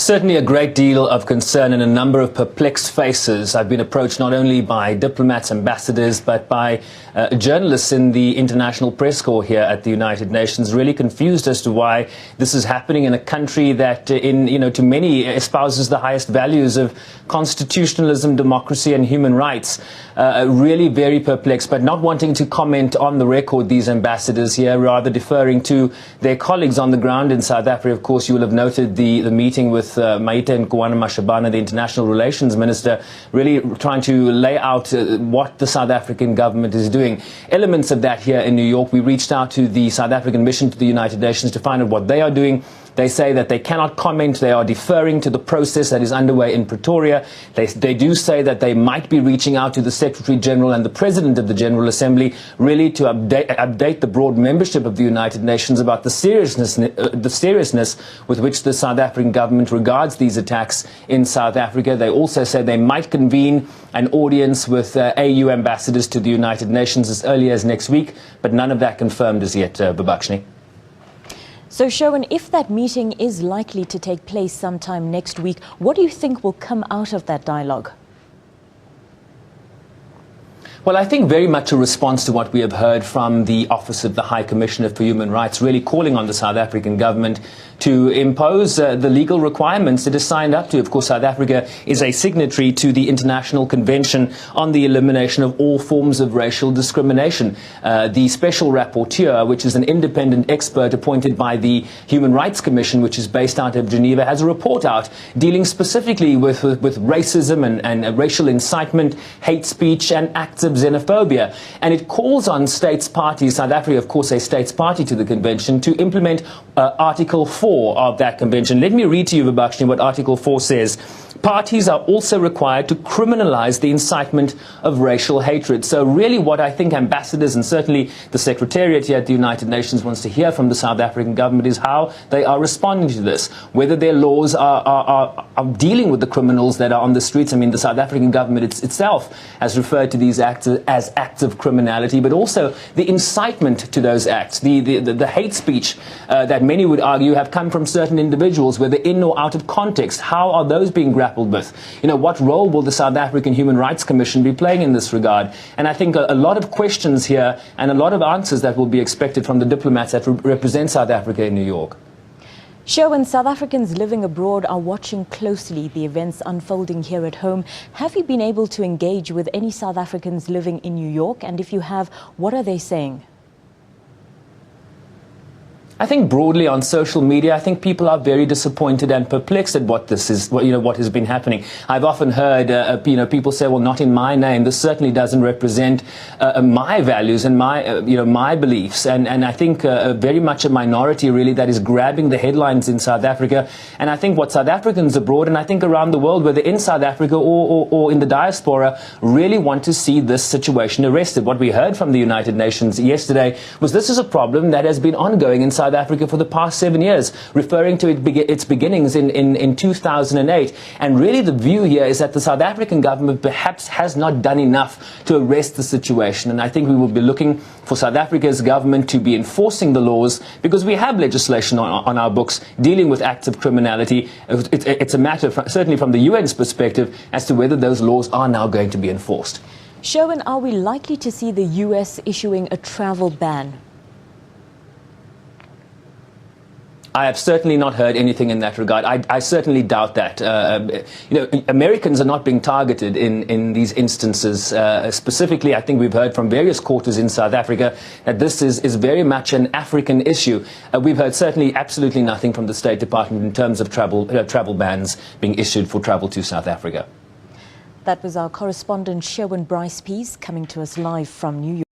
Certainly a great deal of concern and a number of perplexed faces. I've been approached not only by diplomats, ambassadors, but by journalists in the International Press Corps here at the United Nations, really confused as to why this is happening in a country that, to many, espouses the highest values of constitutionalism, democracy and human rights. Really very perplexed, but not wanting to comment on the record, these ambassadors here, rather deferring to their colleagues on the ground in South Africa. Of course, you will have noted the meeting with Maite Nkoana-Mashabane, the International Relations Minister, really trying to lay out what the South African government is doing. Elements of that here in New York. We reached out to the South African mission to the United Nations to find out what they are doing. They say that they cannot comment. They are deferring to the process that is underway in Pretoria. They do say that they might be reaching out to the Secretary General and the President of the General Assembly, really to update the broad membership of the United Nations about the seriousness with which the South African government regards these attacks in South Africa. They also said they might convene an audience with AU ambassadors to the United Nations as early as next week, but none of that confirmed as yet, Babakshni. So, Sherwin, if that meeting is likely to take place sometime next week, what do you think will come out of that dialogue? Well, I think very much a response to what we have heard from the Office of the High Commissioner for Human Rights, really calling on the South African government to impose the legal requirements it has signed up to. Of course, South Africa is a signatory to the International Convention on the Elimination of All Forms of Racial Discrimination. The Special Rapporteur, which is an independent expert appointed by the Human Rights Commission, which is based out of Geneva, has a report out dealing specifically with racism and racial incitement, hate speech and acts of xenophobia. And it calls on states parties, South Africa, of course, a states party to the convention, to implement Article 4 of that convention. Let me read to you, Babakshni, what Article 4 says. Parties are also required to criminalize the incitement of racial hatred. So really what I think ambassadors and certainly the Secretariat here at the United Nations wants to hear from the South African government is how they are responding to this, whether their laws are dealing with the criminals that are on the streets. I mean, the South African government itself has referred to these acts as acts of criminality, but also the incitement to those acts, the hate speech that many would argue have come from certain individuals, whether in or out of context. How are those being grappled with? What role will the South African Human Rights Commission be playing in this regard? And I think a lot of questions here and a lot of answers that will be expected from the diplomats that represent South Africa in New York. Sherwin, South Africans living abroad are watching closely the events unfolding here at home. Have you been able to engage with any South Africans living in New York? And if you have, what are they saying? I think broadly on social media, I think people are very disappointed and perplexed at what this is, what has been happening. I've often heard, people say, well, not in my name. This certainly doesn't represent my values and my beliefs. And I think very much a minority really that is grabbing the headlines in South Africa. And I think what South Africans abroad and I think around the world, whether in South Africa or in the diaspora, really want to see this situation arrested. What we heard from the United Nations yesterday was this is a problem that has been ongoing in South Africa for the past 7 years, referring to its beginnings in 2008. And really the view here is that the South African government perhaps has not done enough to arrest the situation. And I think we will be looking for South Africa's government to be enforcing the laws, because we have legislation on our books dealing with acts of criminality. It's a matter, certainly from the UN's perspective, as to whether those laws are now going to be enforced. Sherwin, are we likely to see the US issuing a travel ban? I have certainly not heard anything in that regard. I certainly doubt that. Americans are not being targeted in these instances. Specifically, I think we've heard from various quarters in South Africa that this is very much an African issue. We've heard certainly absolutely nothing from the State Department in terms of travel bans being issued for travel to South Africa. That was our correspondent Sherwin Bryce Pease coming to us live from New York.